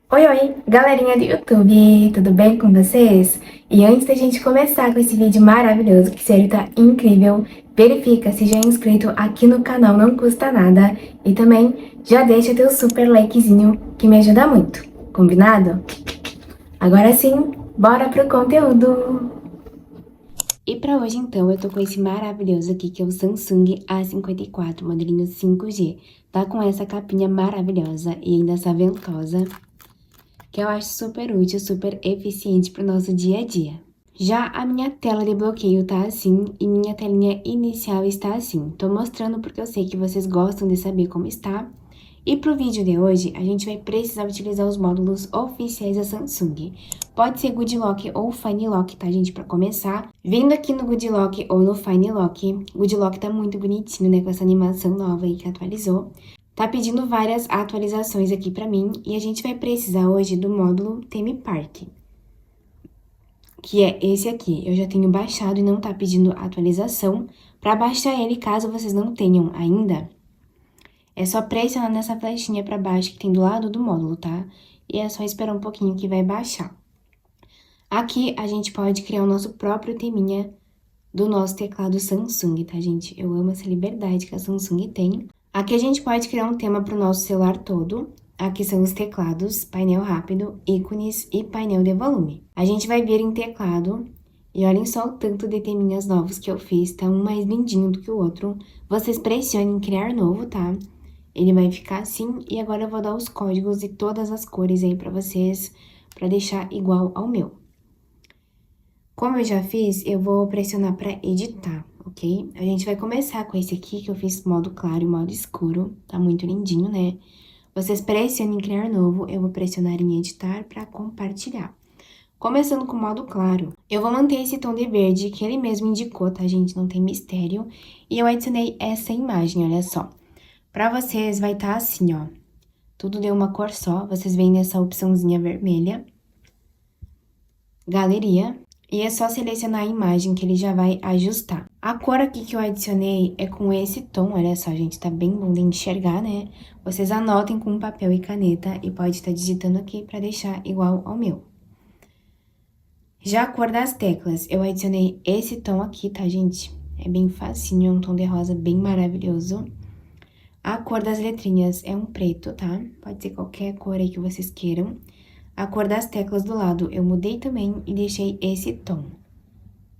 Oi, oi, galerinha do YouTube, tudo bem com vocês? E antes da gente começar com esse vídeo maravilhoso, que sério tá incrível, verifica se já é inscrito aqui no canal, não custa nada. E também já deixa teu super likezinho, que me ajuda muito, combinado? Agora sim, bora pro conteúdo! E pra hoje, então, eu tô com esse maravilhoso aqui, que é o Samsung A54, modelinho 5G. Tá com essa capinha maravilhosa e ainda essa ventosa, que eu acho super útil, super eficiente para o nosso dia a dia. Já a minha tela de bloqueio tá assim e minha telinha inicial está assim. Tô mostrando porque eu sei que vocês gostam de saber como está. E pro vídeo de hoje, a gente vai precisar utilizar os módulos oficiais da Samsung. Pode ser Good Lock ou Fine Lock, tá, gente, para começar. Vindo aqui no Good Lock ou no Fine Lock, Good Lock tá muito bonitinho, né, com essa animação nova aí que atualizou. Tá pedindo várias atualizações aqui pra mim e a gente vai precisar hoje do módulo Theme Park, que é esse aqui. Eu já tenho baixado e não tá pedindo atualização. Para baixar ele, caso vocês não tenham ainda, é só pressionar nessa flechinha para baixo que tem do lado do módulo, tá? E é só esperar um pouquinho que vai baixar. Aqui a gente pode criar o nosso próprio teminha do nosso teclado Samsung, tá, gente? Eu amo essa liberdade que a Samsung tem. Aqui a gente pode criar um tema para o nosso celular todo. Aqui são os teclados, painel rápido, ícones e painel de volume. A gente vai vir em teclado e olhem só o tanto de teminhas novos que eu fiz, tá um mais lindinho do que o outro. Vocês pressionem em criar novo, tá? Ele vai ficar assim e agora eu vou dar os códigos de todas as cores aí para vocês, para deixar igual ao meu. Como eu já fiz, eu vou pressionar para editar, ok? A gente vai começar com esse aqui, que eu fiz modo claro e modo escuro. Tá muito lindinho, né? Vocês pressionem em criar novo, eu vou pressionar em editar para compartilhar. Começando com o modo claro, eu vou manter esse tom de verde que ele mesmo indicou, tá, gente? Não tem mistério. E eu adicionei essa imagem, olha só. Para vocês vai estar assim, ó. Tudo de uma cor só, vocês veem nessa opçãozinha vermelha. Galeria. E é só selecionar a imagem que ele já vai ajustar. A cor aqui que eu adicionei é com esse tom, olha só, gente, tá bem bom de enxergar, né? Vocês anotem com papel e caneta e pode estar digitando aqui para deixar igual ao meu. Já a cor das teclas, eu adicionei esse tom aqui, tá, gente? É bem facinho, é um tom de rosa bem maravilhoso. A cor das letrinhas é um preto, tá? Pode ser qualquer cor aí que vocês queiram. A cor das teclas do lado eu mudei também e deixei esse tom,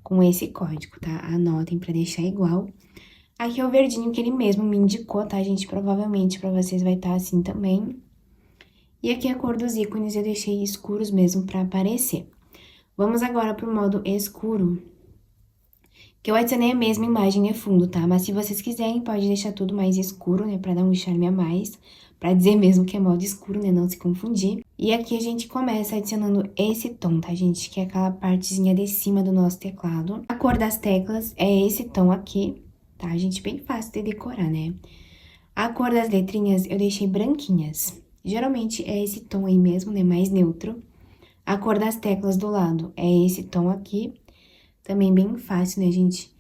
com esse código, tá? Anotem pra deixar igual. Aqui é o verdinho que ele mesmo me indicou, tá, gente? Provavelmente pra vocês vai estar assim também. E aqui a cor dos ícones eu deixei escuros mesmo pra aparecer. Vamos agora pro modo escuro, que eu adicionei a mesma imagem e fundo, tá? Mas se vocês quiserem, pode deixar tudo mais escuro, né? Pra dar um charme a mais. Pra dizer mesmo que é modo escuro, né? Não se confundir. E aqui a gente começa adicionando esse tom, tá, gente? Que é aquela partezinha de cima do nosso teclado. A cor das teclas é esse tom aqui, tá, gente? Bem fácil de decorar, né? A cor das letrinhas eu deixei branquinhas. Geralmente é esse tom aí mesmo, né? Mais neutro. A cor das teclas do lado é esse tom aqui. Também bem fácil, né, gente?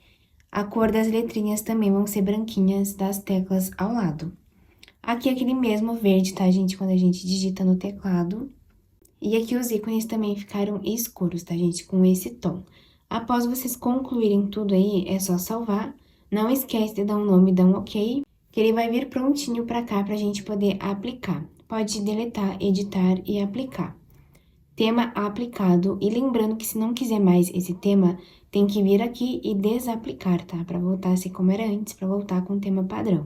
A cor das letrinhas também vão ser branquinhas das teclas ao lado. Aqui é aquele mesmo verde, tá, gente? Quando a gente digita no teclado. E aqui os ícones também ficaram escuros, tá, gente? Com esse tom. Após vocês concluírem tudo aí, é só salvar. Não esquece de dar um nome, dar um ok, que ele vai vir prontinho pra cá pra gente poder aplicar. Pode deletar, editar e aplicar. Tema aplicado. E lembrando que se não quiser mais esse tema, tem que vir aqui e desaplicar, tá? Pra voltar a ser como era antes, pra voltar com o tema padrão.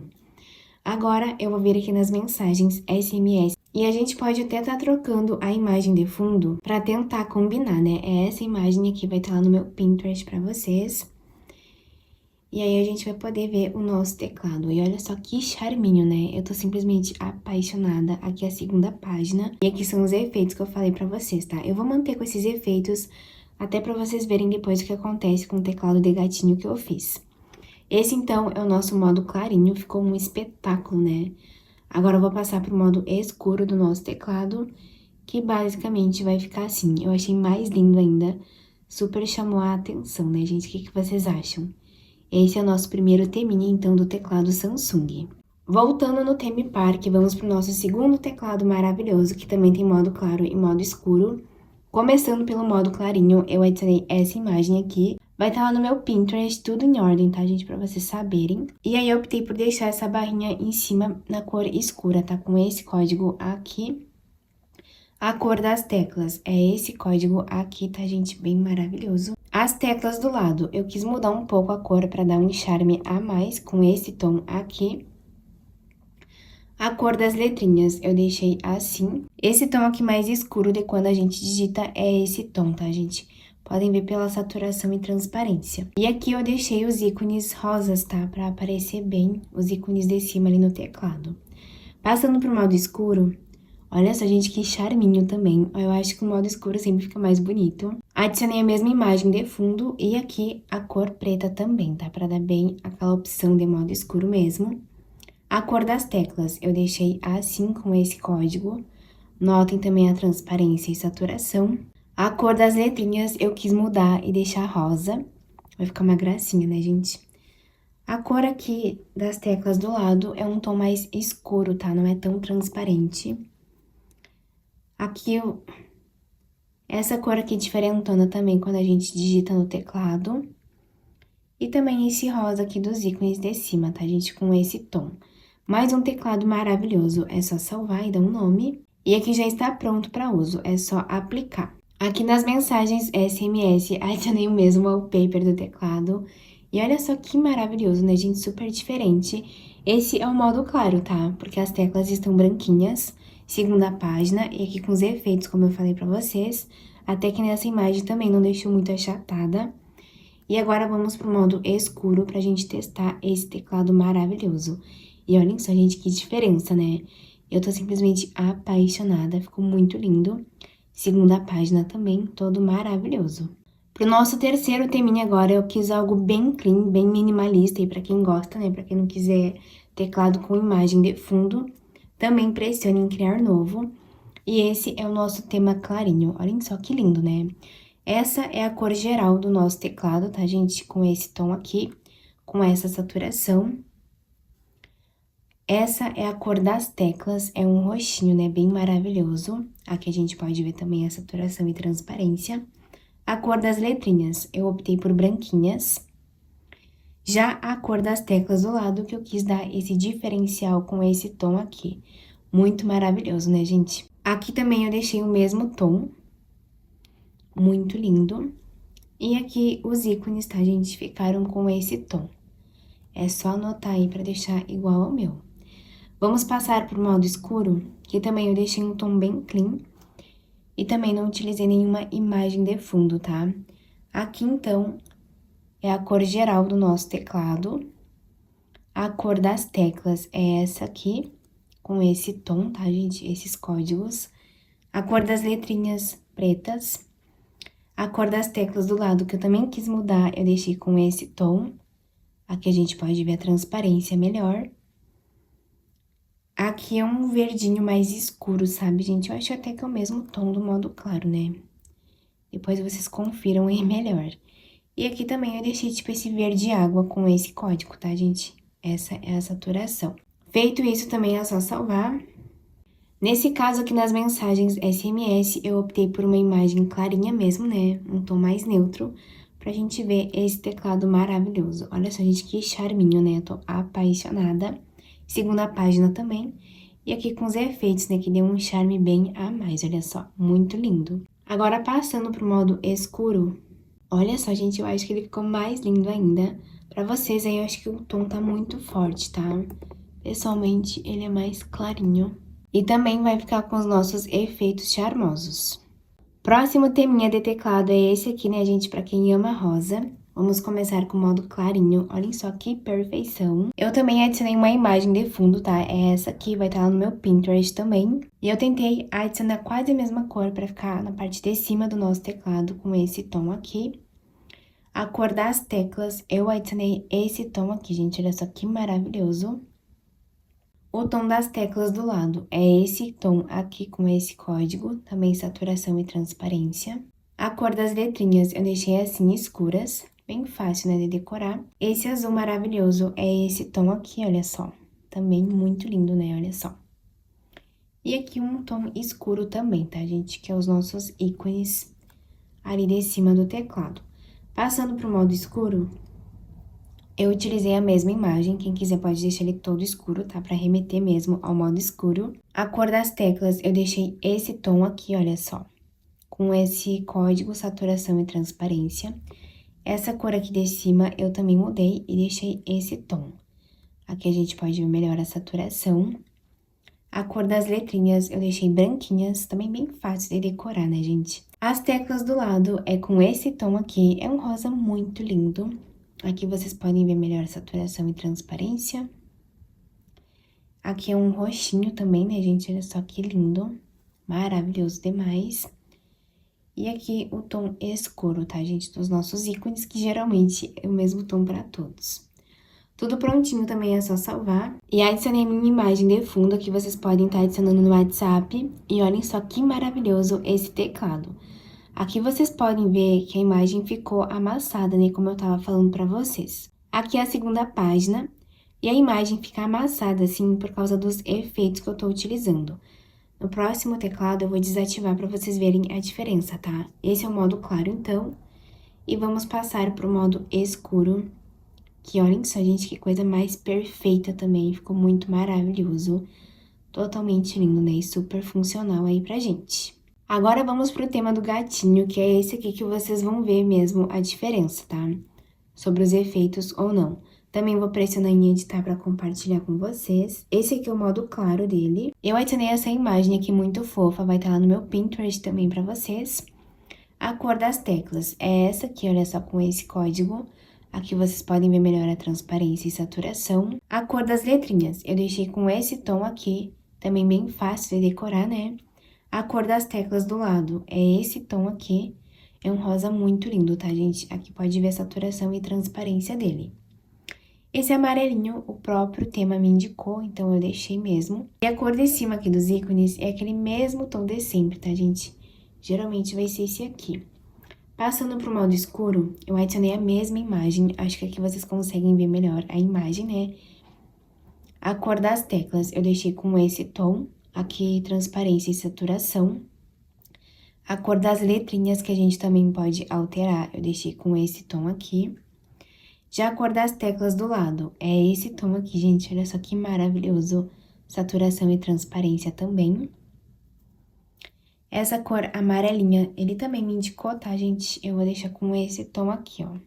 Agora, eu vou vir aqui nas mensagens SMS. E a gente pode até estar trocando a imagem de fundo pra tentar combinar, né? É essa imagem aqui, vai estar lá no meu Pinterest pra vocês. E aí, a gente vai poder ver o nosso teclado. E olha só que charminho, né? Eu tô simplesmente apaixonada. Aqui é a segunda página. E aqui são os efeitos que eu falei pra vocês, tá? Eu vou manter com esses efeitos até pra vocês verem depois o que acontece com o teclado de gatinho que eu fiz. Esse, então, é o nosso modo clarinho. Ficou um espetáculo, né? Agora, eu vou passar pro modo escuro do nosso teclado, que basicamente vai ficar assim. Eu achei mais lindo ainda. Super chamou a atenção, né, gente? O que vocês acham? Esse é o nosso primeiro teminha, então, do teclado Samsung. Voltando no Theme Park, vamos para o nosso segundo teclado maravilhoso, que também tem modo claro e modo escuro. Começando pelo modo clarinho, eu adicionei essa imagem aqui. Vai estar lá no meu Pinterest, tudo em ordem, tá, gente? Pra vocês saberem. E aí, eu optei por deixar essa barrinha em cima na cor escura, tá? Com esse código aqui. A cor das teclas é esse código aqui, tá, gente? Bem maravilhoso. As teclas do lado, eu quis mudar um pouco a cor pra dar um charme a mais com esse tom aqui. A cor das letrinhas eu deixei assim. Esse tom aqui mais escuro de quando a gente digita é esse tom, tá, gente? Podem ver pela saturação e transparência. E aqui eu deixei os ícones rosas, tá? Pra aparecer bem os ícones de cima ali no teclado. Passando pro modo escuro, olha só, gente, que charminho também. Eu acho que o modo escuro sempre fica mais bonito. Adicionei a mesma imagem de fundo e aqui a cor preta também, tá? Pra dar bem aquela opção de modo escuro mesmo. A cor das teclas eu deixei assim com esse código. Notem também a transparência e saturação. A cor das letrinhas eu quis mudar e deixar rosa. Vai ficar uma gracinha, né, gente? A cor aqui das teclas do lado é um tom mais escuro, tá? Não é tão transparente. Aqui, essa cor aqui diferentona também quando a gente digita no teclado. E também esse rosa aqui dos ícones de cima, tá, gente? Com esse tom. Mais um teclado maravilhoso, é só salvar e dar um nome. E aqui já está pronto para uso, é só aplicar. Aqui nas mensagens SMS, adicionei o mesmo wallpaper do teclado. E olha só que maravilhoso, né, gente? Super diferente. Esse é o modo claro, tá? Porque as teclas estão branquinhas, segunda página, e aqui com os efeitos, como eu falei pra vocês. Até que nessa imagem também não deixou muito achatada. E agora vamos pro modo escuro pra gente testar esse teclado maravilhoso. E olhem só, gente, que diferença, né? Eu tô simplesmente apaixonada, ficou muito lindo. Segunda página também, todo maravilhoso. Pro nosso terceiro teminha agora, eu quis algo bem clean, bem minimalista, e pra quem gosta, né? Pra quem não quiser teclado com imagem de fundo, também pressione em criar novo. E esse é o nosso tema clarinho, olhem só que lindo, né? Essa é a cor geral do nosso teclado, tá, gente? Com esse tom aqui, com essa saturação. Essa é a cor das teclas, é um roxinho, né? Bem maravilhoso. Aqui a gente pode ver também a saturação e transparência. A cor das letrinhas, eu optei por branquinhas. Já a cor das teclas do lado, que eu quis dar esse diferencial com esse tom aqui. Muito maravilhoso, né, gente? Aqui também eu deixei o mesmo tom. Muito lindo. E aqui os ícones, tá, gente? Ficaram com esse tom. É só anotar aí pra deixar igual ao meu. Vamos passar pro modo escuro, que também eu deixei um tom bem clean. E também não utilizei nenhuma imagem de fundo, tá? Aqui, então, é a cor geral do nosso teclado. A cor das teclas é essa aqui, com esse tom, tá, gente? Esses códigos. A cor das letrinhas pretas. A cor das teclas do lado, que eu também quis mudar, eu deixei com esse tom. Aqui a gente pode ver a transparência melhor. Aqui é um verdinho mais escuro, sabe, gente? Eu acho até que é o mesmo tom do modo claro, né? Depois vocês confiram aí melhor. E aqui também eu deixei, tipo, esse verde água com esse código, tá, gente? Essa é a saturação. Feito isso, também é só salvar. Nesse caso aqui nas mensagens SMS, eu optei por uma imagem clarinha mesmo, né? Um tom mais neutro, pra gente ver esse teclado maravilhoso. Olha só, gente, que charminho, né? Eu tô apaixonada. Segunda página também. E aqui com os efeitos, né? Que deu um charme bem a mais, olha só. Muito lindo. Agora, passando pro modo escuro. Olha só, gente, eu acho que ele ficou mais lindo ainda. Pra vocês aí, eu acho que o tom tá muito forte, tá? Pessoalmente, ele é mais clarinho. E também vai ficar com os nossos efeitos charmosos. Próximo teminha de teclado é esse aqui, né, gente? Pra quem ama rosa. Vamos começar com o modo clarinho. Olhem só que perfeição. Eu também adicionei uma imagem de fundo, tá? É essa aqui, vai estar lá no meu Pinterest também. E eu tentei adicionar quase a mesma cor pra ficar na parte de cima do nosso teclado com esse tom aqui. A cor das teclas, eu adicionei esse tom aqui, gente. Olha só que maravilhoso. O tom das teclas do lado é esse tom aqui com esse código, também saturação e transparência. A cor das letrinhas eu deixei assim escuras, bem fácil, né, de decorar. Esse azul maravilhoso é esse tom aqui, olha só. Também muito lindo, né? Olha só. E aqui um tom escuro também, tá, gente? Que é os nossos ícones ali de cima do teclado. Passando pro modo escuro, eu utilizei a mesma imagem, quem quiser pode deixar ele todo escuro, tá? Pra remeter mesmo ao modo escuro. A cor das teclas, eu deixei esse tom aqui, olha só. Com esse código saturação e transparência. Essa cor aqui de cima, eu também mudei e deixei esse tom. Aqui a gente pode ver melhor a saturação. A cor das letrinhas eu deixei branquinhas, também bem fácil de decorar, né, gente? As teclas do lado é com esse tom aqui, é um rosa muito lindo. Aqui vocês podem ver melhor a saturação e transparência. Aqui é um roxinho também, né, gente? Olha só que lindo, maravilhoso demais. E aqui o tom escuro, tá, gente? Dos nossos ícones, que geralmente é o mesmo tom para todos. Tudo prontinho também, é só salvar. E adicionei minha imagem de fundo, que vocês podem estar adicionando no WhatsApp. E olhem só que maravilhoso esse teclado. Aqui vocês podem ver que a imagem ficou amassada, né, como eu tava falando pra vocês. Aqui é a segunda página, e a imagem fica amassada, assim, por causa dos efeitos que eu tô utilizando. No próximo teclado, eu vou desativar pra vocês verem a diferença, tá? Esse é o modo claro, então. E vamos passar pro modo escuro. Que olhem só, gente, que coisa mais perfeita também, ficou muito maravilhoso. Totalmente lindo, né? E super funcional aí pra gente. Agora vamos pro tema do gatinho, que é esse aqui que vocês vão ver mesmo a diferença, tá? Sobre os efeitos ou não. Também vou pressionar em editar pra compartilhar com vocês. Esse aqui é o modo claro dele. Eu adicionei essa imagem aqui muito fofa, vai estar lá no meu Pinterest também pra vocês. A cor das teclas é essa aqui, olha só, com esse código. Aqui vocês podem ver melhor a transparência e saturação. A cor das letrinhas, eu deixei com esse tom aqui, também bem fácil de decorar, né? A cor das teclas do lado é esse tom aqui, é um rosa muito lindo, tá, gente? Aqui pode ver a saturação e transparência dele. Esse amarelinho, o próprio tema me indicou, então eu deixei mesmo. E a cor de cima aqui dos ícones é aquele mesmo tom de sempre, tá, gente? Geralmente vai ser esse aqui. Passando pro modo escuro, eu adicionei a mesma imagem, acho que aqui vocês conseguem ver melhor a imagem, né? A cor das teclas eu deixei com esse tom, aqui transparência e saturação. A cor das letrinhas que a gente também pode alterar, eu deixei com esse tom aqui. Já a cor das teclas do lado é esse tom aqui, gente, olha só que maravilhoso. Saturação e transparência também. Essa cor amarelinha, ele também me indicou, tá, gente? Eu vou deixar com esse tom aqui, ó.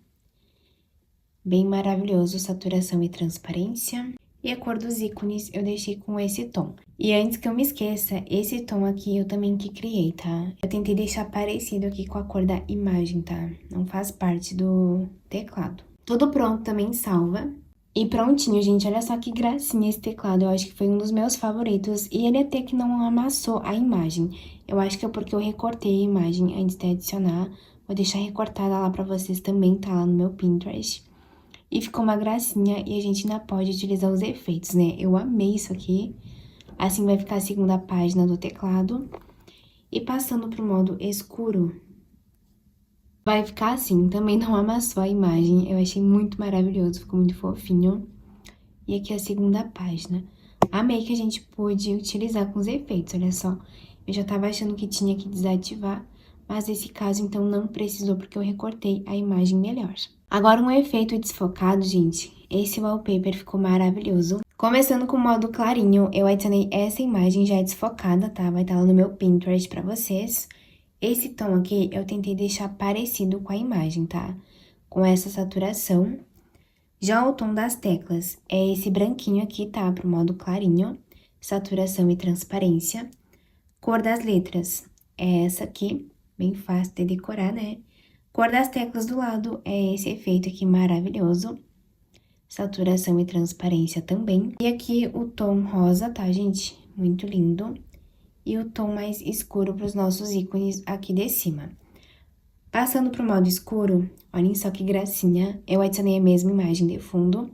Bem maravilhoso, saturação e transparência. E a cor dos ícones eu deixei com esse tom. E antes que eu me esqueça, esse tom aqui eu também que criei, tá? Eu tentei deixar parecido aqui com a cor da imagem, tá? Não faz parte do teclado. Tudo pronto, também salva. E prontinho, gente, olha só que gracinha esse teclado, eu acho que foi um dos meus favoritos, e ele até que não amassou a imagem. Eu acho que é porque eu recortei a imagem antes de adicionar, vou deixar recortada lá pra vocês também, tá lá no meu Pinterest. E ficou uma gracinha, e a gente ainda pode utilizar os efeitos, né? Eu amei isso aqui, assim vai ficar a segunda página do teclado. E passando pro modo escuro, vai ficar assim, também não amassou a imagem, eu achei muito maravilhoso, ficou muito fofinho. E aqui a segunda página. Amei que a gente pôde utilizar com os efeitos, olha só. Eu já tava achando que tinha que desativar, mas nesse caso, então, não precisou, porque eu recortei a imagem melhor. Agora, um efeito desfocado, gente. Esse wallpaper ficou maravilhoso. Começando com o modo clarinho, eu adicionei essa imagem já desfocada, tá? Vai estar lá no meu Pinterest pra vocês. Esse tom aqui, eu tentei deixar parecido com a imagem, tá? Com essa saturação. Já o tom das teclas é esse branquinho aqui, tá? Pro modo clarinho, saturação e transparência. Cor das letras é essa aqui, bem fácil de decorar, né? Cor das teclas do lado é esse efeito aqui maravilhoso. Saturação e transparência também. E aqui o tom rosa, tá, gente? Muito lindo. E o tom mais escuro para os nossos ícones aqui de cima. Passando pro modo escuro, olhem só que gracinha, eu adicionei a mesma imagem de fundo.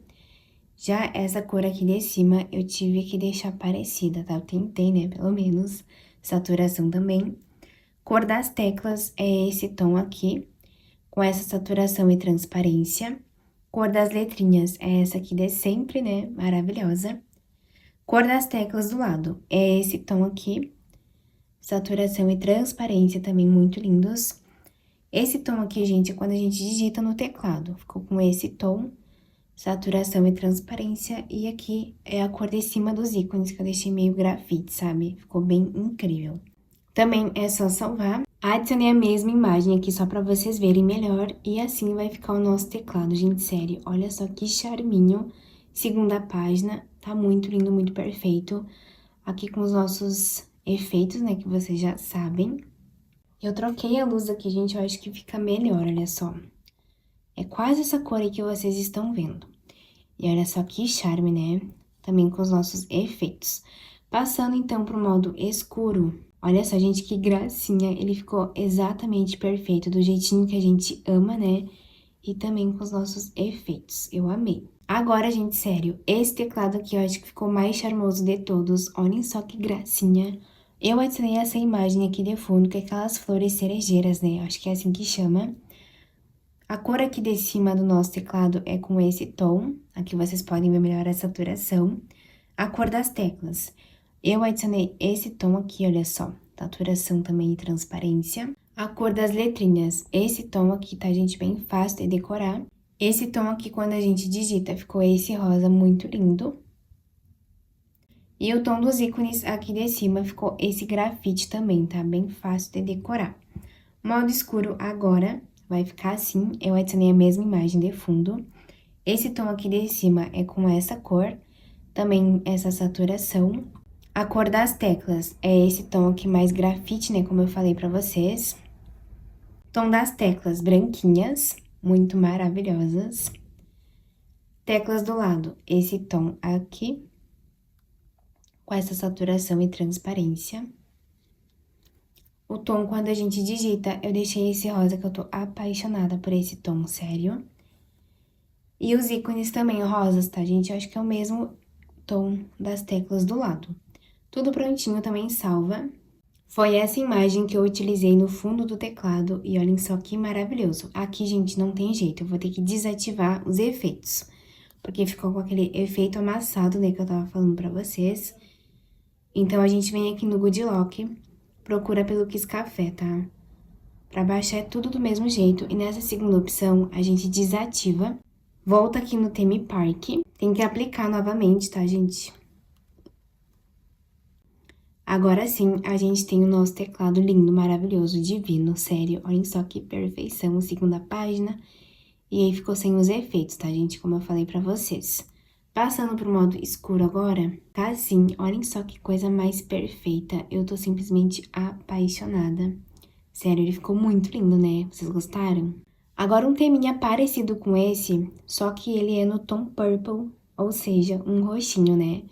Já essa cor aqui de cima, eu tive que deixar parecida, tá? Eu tentei, né, pelo menos, saturação também. Cor das teclas é esse tom aqui, com essa saturação e transparência. Cor das letrinhas é essa aqui de sempre, né, maravilhosa. Cor das teclas do lado, é esse tom aqui. Saturação e transparência também muito lindos. Esse tom aqui, gente, é quando a gente digita no teclado. Ficou com esse tom, saturação e transparência. E aqui é a cor de cima dos ícones, que eu deixei meio grafite, sabe? Ficou bem incrível. Também é só salvar. Adicionei a mesma imagem aqui só pra vocês verem melhor. E assim vai ficar o nosso teclado, gente, sério. Olha só que charminho. Segunda página, tá muito lindo, muito perfeito. Aqui com os nossos efeitos, né, que vocês já sabem. Eu troquei a luz aqui, gente, eu acho que fica melhor, olha só. É quase essa cor aí que vocês estão vendo. E olha só que charme, né? Também com os nossos efeitos. Passando, então, pro modo escuro. Olha só, gente, que gracinha. Ele ficou exatamente perfeito, do jeitinho que a gente ama, né? E também com os nossos efeitos. Eu amei. Agora, gente, sério, esse teclado aqui eu acho que ficou mais charmoso de todos. Olhem só que gracinha. Eu adicionei essa imagem aqui de fundo, que é aquelas flores cerejeiras, né? Eu acho que é assim que chama. A cor aqui de cima do nosso teclado é com esse tom. Aqui vocês podem ver melhor a saturação. A cor das teclas. Eu adicionei esse tom aqui, olha só. Saturação também e transparência. A cor das letrinhas. Esse tom aqui, tá, gente? Bem fácil de decorar. Esse tom aqui, quando a gente digita, ficou esse rosa muito lindo. E o tom dos ícones aqui de cima ficou esse grafite também, tá? Bem fácil de decorar. Modo escuro agora vai ficar assim. Eu adicionei a mesma imagem de fundo. Esse tom aqui de cima é com essa cor. Também essa saturação. A cor das teclas é esse tom aqui mais grafite, né? Como eu falei pra vocês. Tom das teclas branquinhas, muito maravilhosas. Teclas do lado, esse tom aqui, com essa saturação e transparência. O tom, quando a gente digita, eu deixei esse rosa, que eu tô apaixonada por esse tom, sério. E os ícones também rosas, tá, gente? Eu acho que é o mesmo tom das teclas do lado. Tudo prontinho, também salva. Foi essa imagem que eu utilizei no fundo do teclado, e olhem só que maravilhoso. Aqui, gente, não tem jeito, eu vou ter que desativar os efeitos, porque ficou com aquele efeito amassado, né, que eu tava falando pra vocês. Então, a gente vem aqui no Good Lock, procura pelo Kiss Café, tá? Pra baixar é tudo do mesmo jeito, e nessa segunda opção, a gente desativa. Volta aqui no Theme Park, tem que aplicar novamente, tá, gente? Agora sim, a gente tem o nosso teclado lindo, maravilhoso, divino, sério. Olhem só que perfeição, segunda página. E aí ficou sem os efeitos, tá, gente? Como eu falei pra vocês. Passando pro modo escuro agora, tá assim, olhem só que coisa mais perfeita. Eu tô simplesmente apaixonada. Sério, ele ficou muito lindo, né? Vocês gostaram? Agora um teminha parecido com esse, só que ele é no tom purple, ou seja, um roxinho, né?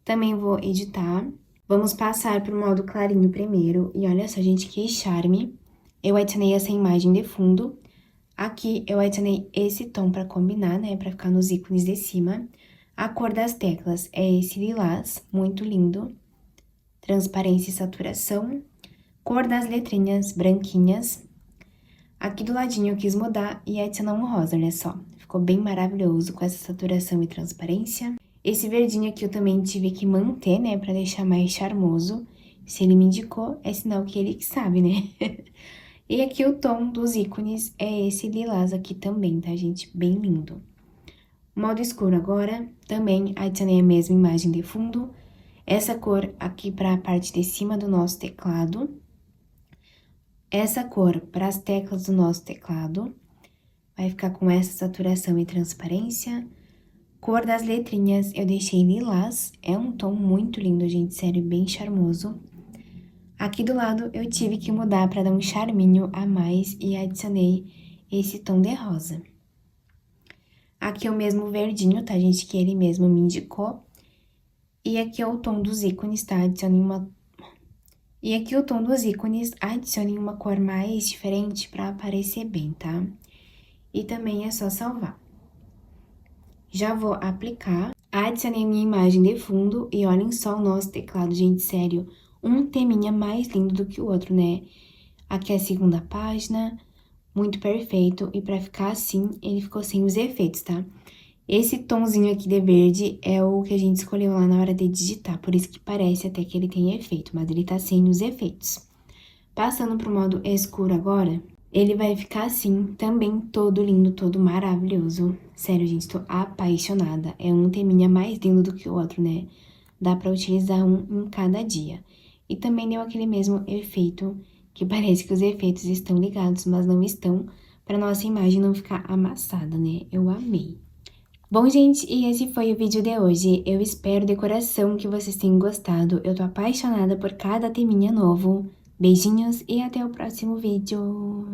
Também vou editar. Vamos passar pro modo clarinho primeiro. E olha só, gente, que charme. Eu adicionei essa imagem de fundo. Aqui eu adicionei esse tom pra combinar, né? Pra ficar nos ícones de cima. A cor das teclas é esse lilás, muito lindo. Transparência e saturação. Cor das letrinhas, branquinhas. Aqui do ladinho eu quis mudar e adicionar um rosa, olha só. Ficou bem maravilhoso com essa saturação e transparência. Esse verdinho aqui eu também tive que manter, né, pra deixar mais charmoso. Se ele me indicou, é sinal que ele que sabe, né? E aqui o tom dos ícones é esse lilás aqui também, tá, gente? Bem lindo. Modo escuro agora, também adicionei a mesma imagem de fundo. Essa cor aqui pra parte de cima do nosso teclado. Essa cor para as teclas do nosso teclado. Vai ficar com essa saturação e transparência. Cor das letrinhas eu deixei lilás. É um tom muito lindo, gente, sério, bem charmoso. Aqui do lado eu tive que mudar para dar um charminho a mais e adicionei esse tom de rosa. Aqui é o mesmo verdinho, tá, gente, que ele mesmo me indicou. E aqui é o tom dos ícones, tá? E aqui o tom dos ícones, adicione uma cor mais diferente pra aparecer bem, tá? E também é só salvar. Já vou aplicar. Adicionei minha imagem de fundo e olhem só o nosso teclado, gente, sério. Um teminha mais lindo do que o outro, né? Aqui é a segunda página, muito perfeito. E pra ficar assim, ele ficou sem os efeitos, tá? Esse tomzinho aqui de verde é o que a gente escolheu lá na hora de digitar, por isso que parece até que ele tem efeito, mas ele tá sem os efeitos. Passando pro modo escuro agora, ele vai ficar assim, também todo lindo, todo maravilhoso. Sério, gente, tô apaixonada. É um teminha mais lindo do que o outro, né? Dá pra utilizar um em cada dia. E também deu aquele mesmo efeito, que parece que os efeitos estão ligados, mas não estão, pra nossa imagem não ficar amassada, né? Eu amei. Bom, gente, e esse foi o vídeo de hoje. Eu espero de coração que vocês tenham gostado. Eu tô apaixonada por cada teminha novo. Beijinhos e até o próximo vídeo.